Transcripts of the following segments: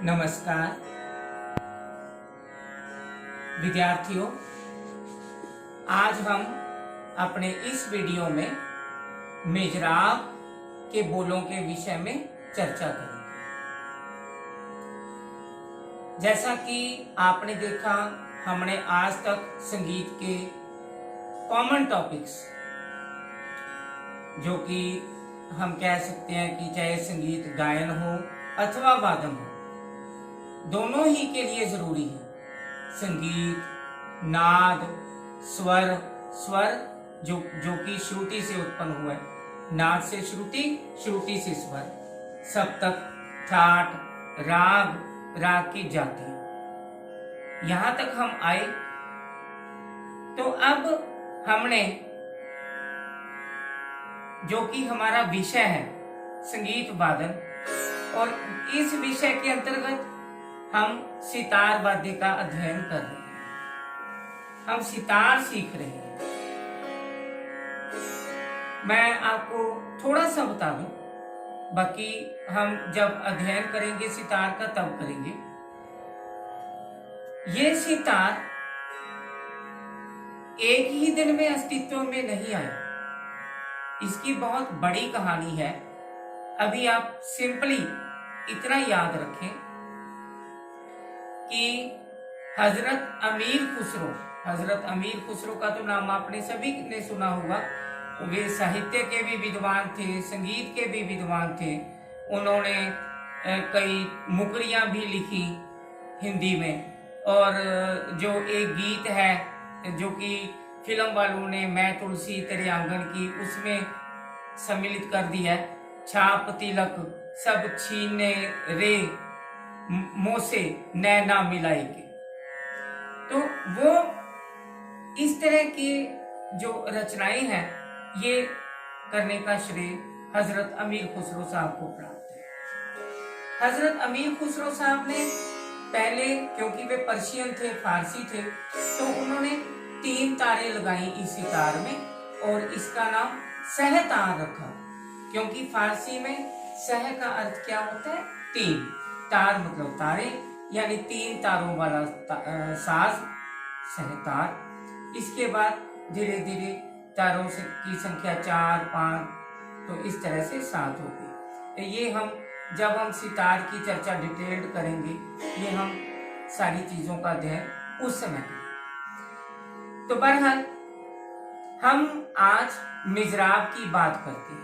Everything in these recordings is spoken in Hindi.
नमस्कार विद्यार्थियों, आज हम अपने इस वीडियो में मेजराब के बोलों के विषय में चर्चा करेंगे। जैसा कि आपने देखा, हमने आज तक संगीत के कॉमन टॉपिक्स, जो कि हम कह सकते हैं कि चाहे संगीत गायन हो अथवा वादन हो, दोनों ही के लिए जरूरी है। संगीत, नाद, स्वर जो कि श्रुति से उत्पन्न हुआ है, नाद से श्रुति, श्रुति से स्वर, सप्तक, ठाट, राग की जाति, यहां तक हम आए। तो अब हमने, जो कि हमारा विषय है संगीत वादन, और इस विषय के अंतर्गत हम सितार वाद्य का अध्ययन कर रहे हैं, हम सितार सीख रहे हैं। मैं आपको थोड़ा सा बता दूं, बाकी हम जब अध्ययन करेंगे सितार का तब करेंगे। ये सितार एक ही दिन में अस्तित्व में नहीं आया, इसकी बहुत बड़ी कहानी है। अभी आप सिंपली इतना याद रखें कि हजरत अमीर खुसरो का तो नाम आपने सभी ने सुना होगा। वे साहित्य के भी विद्वान थे, संगीत के भी विद्वान थे। उन्होंने कई मुकरियां भी लिखी हिंदी में, और जो एक गीत है जो कि फिल्म वालों ने मैं तुलसी तेरे आंगन की, उसमें सम्मिलित कर दिया है, छाप तिलक सब छीने रे मोसे नैना मिलाएगी। तो वो इस तरह की जो रचनाएं हैं, ये करने का श्रेय हजरत अमीर खुसरो साहब को प्राप्त है। हजरत अमीर खुसरो साहब ने पहले, क्योंकि वे पर्शियन थे, फारसी थे, तो उन्होंने 3 तारें लगाई इस सितार में, और इसका नाम सहतार रखा, क्योंकि फारसी में सह का अर्थ क्या होता है? 3, तार मतलब तारे, यानी 3 तारों वाला साज, सहतार। इसके बाद धीरे धीरे तारों की संख्या 4, 5, तो इस तरह से 7 होगी। ये जब हम सितार की चर्चा डिटेल्ड करेंगे, ये हम सारी चीजों का अध्ययन उस समय करेंगे। तो बहरहाल हम आज मिजराब की बात करते हैं।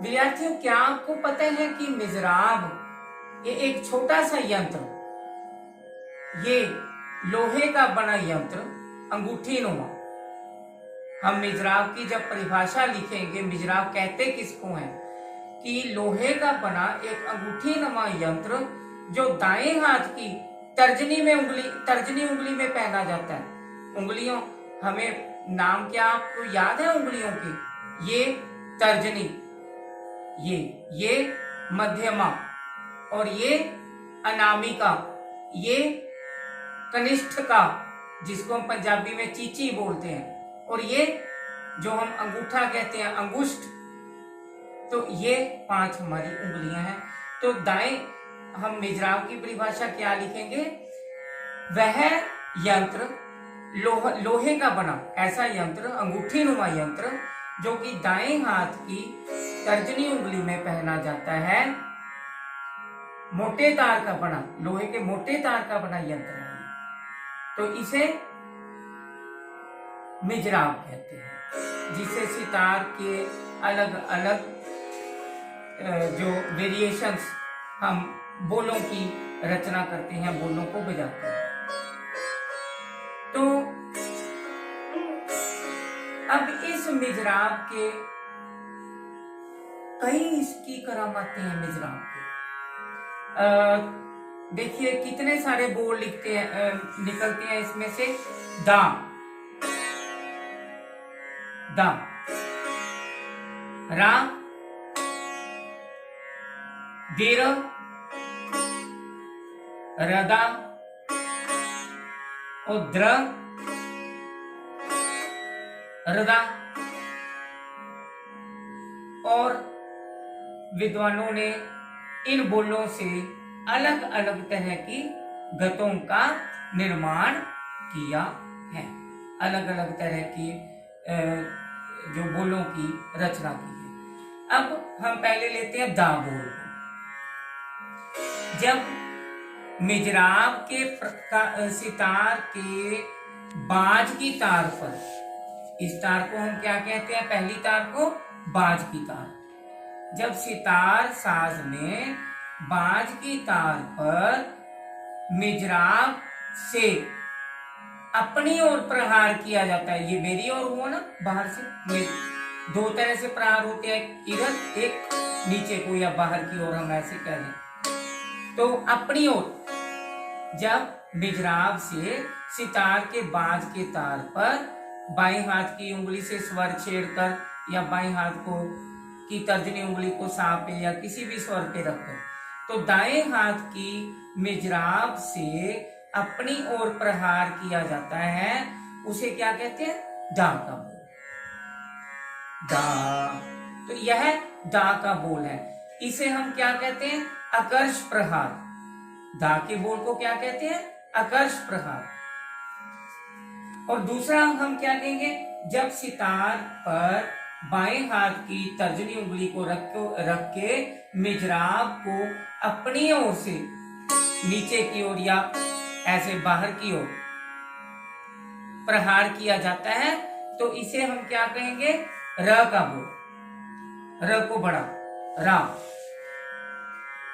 विद्यार्थियों, क्या आपको पता है कि मिजराब ये एक छोटा सा यंत्र, ये लोहे का बना यंत्र, अंगूठी नुमा। हम मिजराब की जब परिभाषा लिखेंगे, मिजराब कहते किसको हैं? कि लोहे का बना एक अंगूठी नुमा यंत्र, जो दाएं हाथ की तर्जनी उंगली में पहना जाता है। उंगलियों, हमें नाम क्या आपको याद है उंगलियों के? ये तर्जनी, ये मध्यमा, और ये अनामिका, ये कनिष्ठिका, जिसको हम पंजाबी में चीची बोलते हैं, और ये जो हम अंगूठा कहते हैं, अंगुष्ठ। तो ये 5 हमारी उंगलियां हैं। तो दाएं, हम मिजराब की परिभाषा क्या लिखेंगे? वह यंत्र, लोहे का बना ऐसा यंत्र, अंगूठी नुमा यंत्र, जो कि दाएं हाथ की तर्जनी उंगली में पहना जाता है, मोटे तार का बना, लोहे के मोटे तार का बना यंत्र है। तो इसे मिजराब कहते हैं, जिसे सितार के अलग अलग जो वेरिएशंस, हम बोलों की रचना करते हैं, बोलों को बजाते हैं। तो अब इस मिजराब के कई इसकी करामातें हैं। मिजराब के देखिए कितने सारे बोल निकलते हैं इसमें से। दा, रा, दीर, रदा, और द्र, रदा, और विद्वानों ने इन बोलों से अलग अलग तरह की गतों का निर्माण किया है, अलग अलग तरह की जो बोलों की रचना की है। अब हम पहले लेते हैं दा बोल को। जब मिजराब के सितार के बाज की तार पर, इस तार को हम क्या कहते हैं, पहली तार को बाज की तार, जब सितार साज ने बाज की तार पर मिजराब से अपनी ओर प्रहार किया जाता है, ये मेरी ओर हुआ ना, बाहर से दो तरह से प्रहार होते हैं, इधर एक नीचे को या बाहर की ओर, हम ऐसे कह दें तो अपनी ओर। जब मिजराब से सितार के बाज के तार पर बाएं हाथ की उंगली से स्वर छेड़कर या बाएं हाथ को की तर्जनी उंगली को सा पे या किसी भी स्वर पे रखकर, तो दाएं हाथ की मिजराब से अपनी ओर प्रहार किया जाता है, उसे क्या कहते हैं, दा का बोल। दा, तो यह दा का बोल है, इसे हम क्या कहते हैं, आकर्ष प्रहार। दा के बोल को क्या कहते हैं, आकर्ष प्रहार। और दूसरा हम क्या कहेंगे, जब सितार पर बाएं हाथ की तर्जनी उंगली को रख के मिजराब को अपनी ओर से नीचे की ओर या ऐसे बाहर की ओर प्रहार किया जाता है, तो इसे हम क्या कहेंगे, र का बोल, र को बड़ा, रा।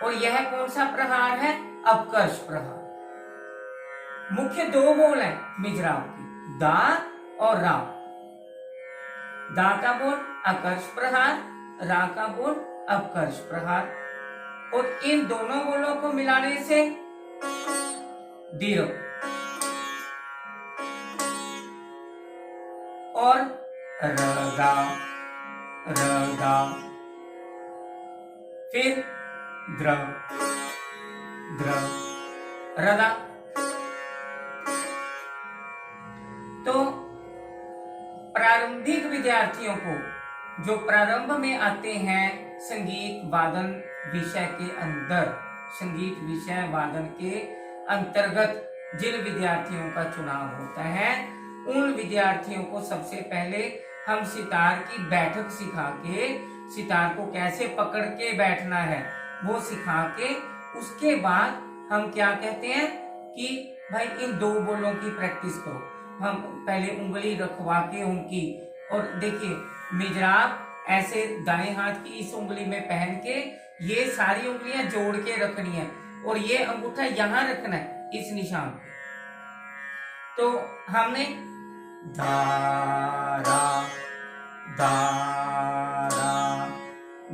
और यह कौन सा प्रहार है, अपकर्ष प्रहार। मुख्य दो बोल है मिजराब की, दा और रा। दा का बोल आकर्ष प्रहार, रा का बोल अपकर्ष प्रहार। और इन दोनों बोलों को मिलाने से दीर्घ और रगा, रगा, फिर द्रव, द्रव, रदा। तो प्रारंभिक विद्यार्थियों को जो प्रारंभ में आते हैं संगीत वादन विषय के अंदर, संगीत विषय वादन के अंतर्गत जिन विद्यार्थियों का चुनाव होता है, उन विद्यार्थियों को सबसे पहले हम सितार की बैठक सिखा के, सितार को कैसे पकड़ के बैठना है वो सिखा के, उसके बाद हम क्या कहते हैं कि भाई इन दो बोलों की प्रैक्टिस करो। हम पहले उंगली रखवा के उनकी, और देखिए मिजराब ऐसे दाएं हाथ की इस उंगली में पहन के ये सारी उंगलियां जोड़ के रखनी है, और ये अंगूठा यहां रखना है इस निशान पे। तो हमने दारा, दारा,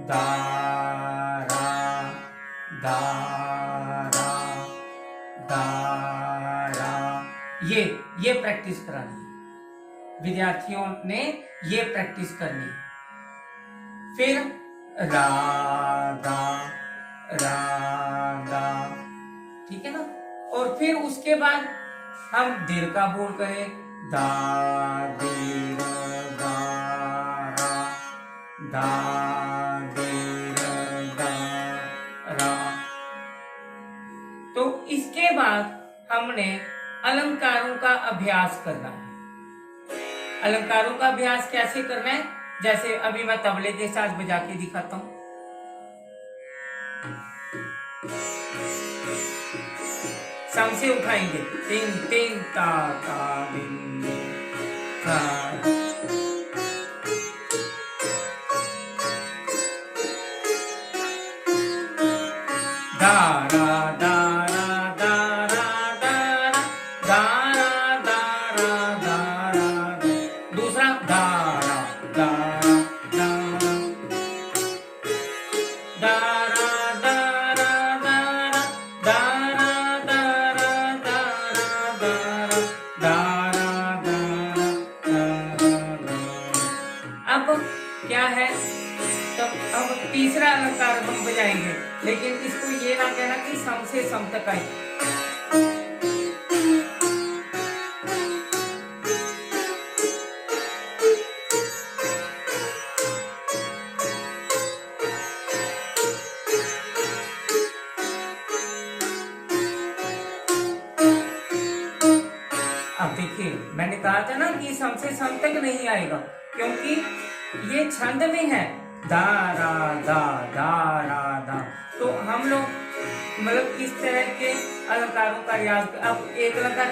दारा, दारा, दारा, ये प्रैक्टिस करानी है विद्यार्थियों ने, ये प्रैक्टिस करनी है। फिर रागा, रागा, ठीक है ना। और फिर उसके बाद हम दीर्घ का बोल करें, दा दीर्घ गा रा, दा दीर्घ गा रा। तो इसके बाद हमने अलंकारों का अभ्यास करना है। अलंकारों का अभ्यास कैसे करना है, जैसे अभी मैं तबले के साथ बजा के दिखाता हूं। सम से उठाएंगे, तीन तीन ता ता दिन ता। दारा दारा दारा दारा दारा दारा दारा। दूसरा दारा दारा दारा दारा दारा दारा दारा दारा दारा दारा दारा। अब क्या है, तो अब तीसरा अलंकार हम बजाएंगे, लेकिन इसको ये ना कहना कि सम से सम तक आए। कहा था ना कि सम से सम तक नहीं आएगा, क्योंकि ये छंद में है, दा रा दा दा रा दा। तो हम लोग मतलब इस तरह के अलंकारों का रियाज। अब एक अलंकार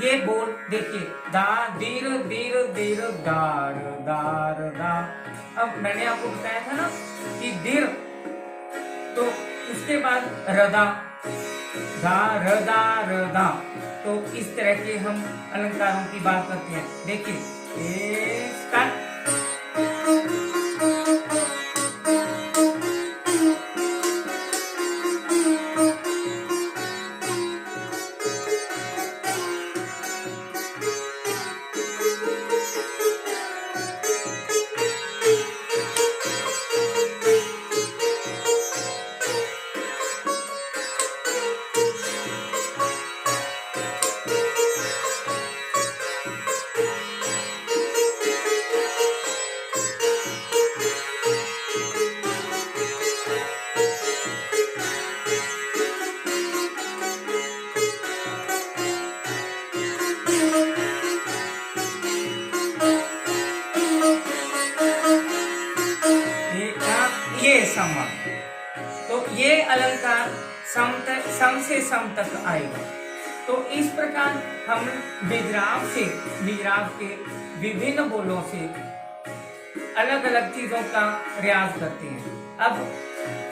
ये बोल देखिए, दा दीर दीर दीर दार दार दा। अब मैंने आपको बताया था ना कि दीर, तो उसके बाद रदा, दा रदा रदा। तो इस तरह के हम अलंकारों की बात करते हैं। देखिए स्टार्ट। ये सम, तो ये अलंकार सम से सम तक आएगा। तो इस प्रकार हम मिजराब के विभिन्न बोलों से अलग अलग चीजों का रियाज करते हैं। अब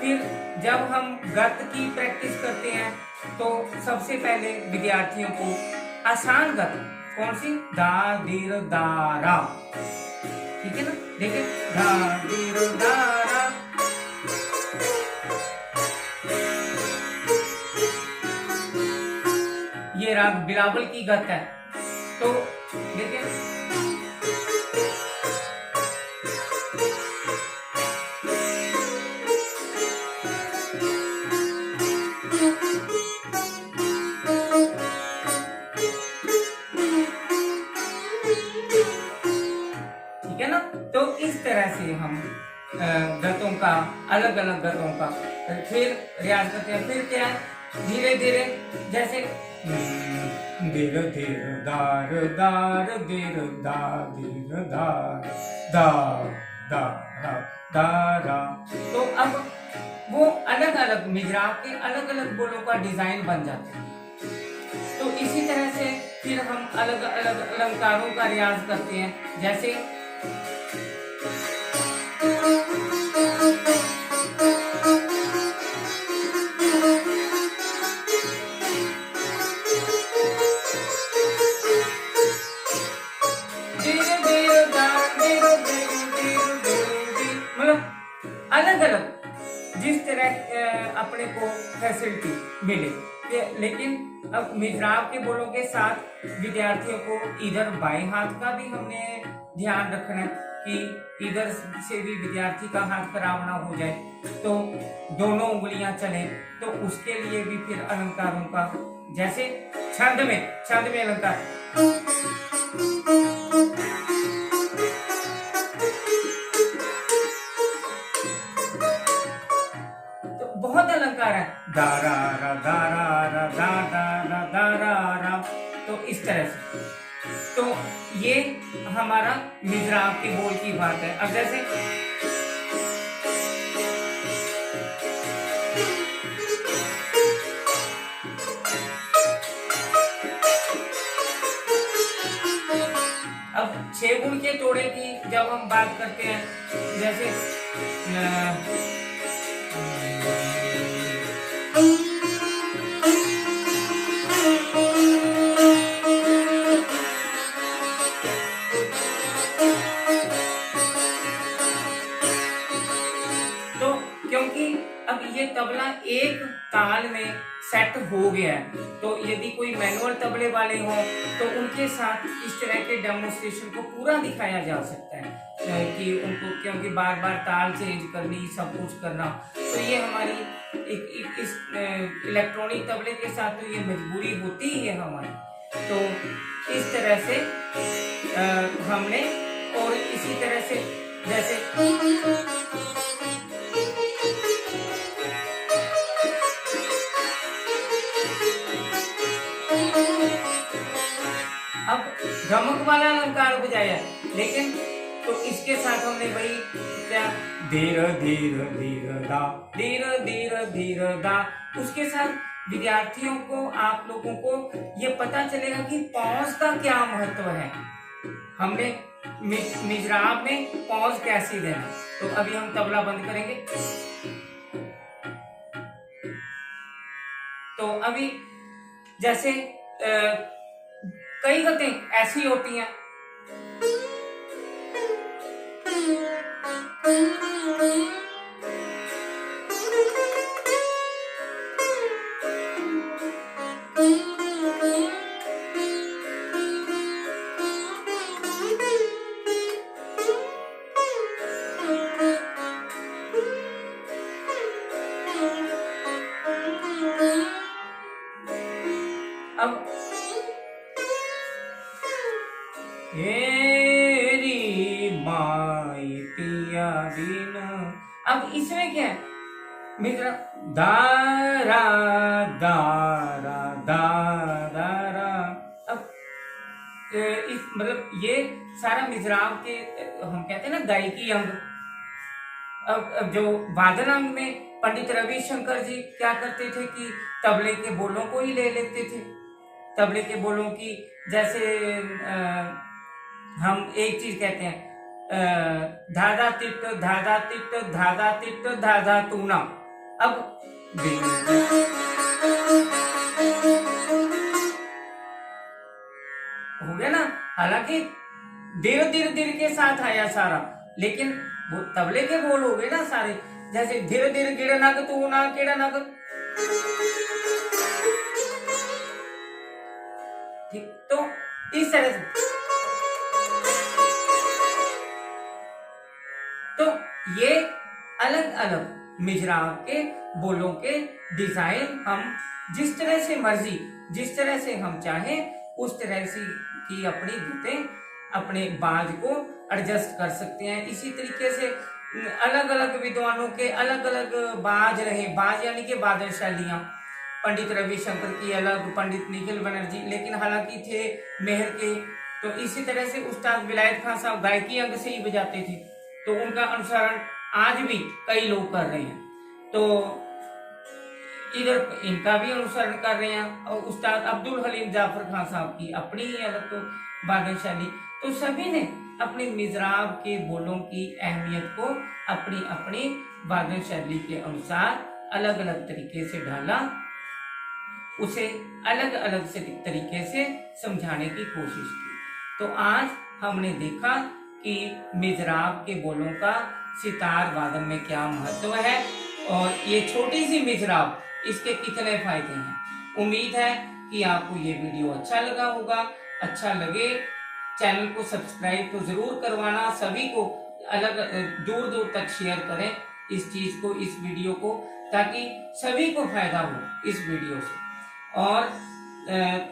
फिर जब हम गत की प्रैक्टिस करते हैं तो सबसे पहले विद्यार्थियों को आसान गत, कौन सी, दा दीर दा रा, ठीक है ना। देखिए दा दीर दा रा, ये राग बिलावल की गत है। तो देखिए ठीक है ना। तो इस तरह से हम गतों का, अलग अलग गतों का फिर रियाज करते हैं। फिर क्या है, धीरे धीरे, जैसे धीरे धीरे दार दार धीर दा धीर दार दा दा दा दा दा। तो अब वो अलग अलग मिजराब के अलग अलग बोलों का डिजाइन बन जाते हैं। तो इसी तरह से फिर हम अलग अलग अलंकारों का रियाज करते हैं। जैसे अलग अलग जिस तरह अपने को फैसिलिटी मिले। लेकिन अब मिजराब के बोलों के साथ विद्यार्थियों को इधर बाएं हाथ का भी हमने ध्यान रखना है कि इधर से भी विद्यार्थी का हाथ खराब ना हो जाए, तो दोनों उंगलियां चले। तो उसके लिए भी फिर अलंकारों का, जैसे छंद में अलंकार, बहुत अलंकार है, दारा रा दारा रा दा दा रा दारा रा। तो इस तरह से, तो ये हमारा मिजराब के बोल की बात है। अब जैसे अब 6 गुण के तोड़े की जब हम बात करते हैं, जैसे तो क्योंकि अब ये तबला एक ताल में सेट हो गया है, तो यदि कोई मैनुअल तबले वाले हों तो उनके साथ इस तरह के डेमोन्स्ट्रेशन को पूरा दिखाया जा सकता है कि उनको, क्योंकि बार बार ताल चेंज करनी, सब कुछ करना, तो ये हमारी इस इलेक्ट्रॉनिक तबले के साथ तो ये मजबूरी होती ही है हमारी। तो इस तरह से हमने, और इसी तरह से जैसे गमक वाला अलंकार बजाया, लेकिन तो इसके साथ हमने वही क्या धीर धीर धीर दा, धीर धीर धीर दा, उसके साथ विद्यार्थियों को, आप लोगों को ये पता चलेगा कि पॉज का क्या महत्व है। हमने मिजराब में पॉज कैसे देना। तो अभी हम तबला बंद करेंगे। तो अभी जैसे कई गतें ऐसी होती हैं, अब हेरी माई पिया दिन, अब इसमें क्या है मित्र, दारा दारा दारा। अब इस मतलब ये सारा मिजराब के हम कहते हैं ना गायकी अंग। अब जो वादन अंग में पंडित रविशंकर जी क्या करते थे कि तबले के बोलों को ही ले लेते थे। तबले के बोलों की जैसे हम एक चीज कहते हैं धाधा तिट्ट धाधा तिट्ट धाधा तिट्ट धाधा तूना। अब हो गया ना, हालांकि धीरे धीरे धीरे के साथ आया सारा, लेकिन वो तबले के बोल हो गए ना सारे, जैसे धीरे धीरे गिड़ा नग तू ना केड़ा नग, ठीक। तो इस तरह से तो ये अलग अलग मिजराब के बोलों के डिजाइन हम जिस तरह से मर्जी, जिस तरह से हम चाहें उस तरह से की अपनी गतें, अपने बाज को एडजस्ट कर सकते हैं। इसी तरीके से अलग अलग विद्वानों के अलग अलग बाज रहे, बाज यानी कि वादन शैलियां, पंडित रविशंकर की अलग, पंडित निखिल बनर्जी, लेकिन हालांकि थे मेहर के। तो इसी तरह से उस्ताद विलायत खान साहब गायकी अंग से ही बजाते थे, तो उनका अनुसरण आज भी कई लोग कर रहे हैं। तो इधर इनका भी अनुसरण कर रहे हैं, और उस्ताद अब्दुल हलीम जाफर खान साहब की अपनी ही अलग तो वादन शैली। तो सभी ने अपने मिजराब के बोलों की अहमियत को अपनी अपनी वादन शैली के अनुसार अलग अलग तरीके से ढाला, उसे अलग अलग से तरीके से समझाने की कोशिश की। तो आज हमने देखा कि मिजराब के बोलों का सितार वादन में क्या महत्व है, और ये छोटी सी मिजराब इसके कितने फायदे हैं। उम्मीद है कि आपको ये वीडियो अच्छा लगा होगा। अच्छा लगे चैनल को सब्सक्राइब तो जरूर करवाना, सभी को अलग दूर दूर तक शेयर करें इस चीज को, इस वीडियो को, ताकि सभी को फायदा हो इस वीडियो से। और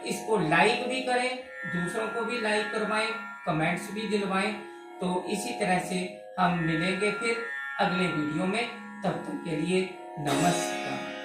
इसको लाइक भी करें, दूसरों को भी लाइक करवाएं, कमेंट्स भी दिलवाएं। तो इसी तरह से हम मिलेंगे फिर अगले वीडियो में, तब तक के लिए नमस्कार।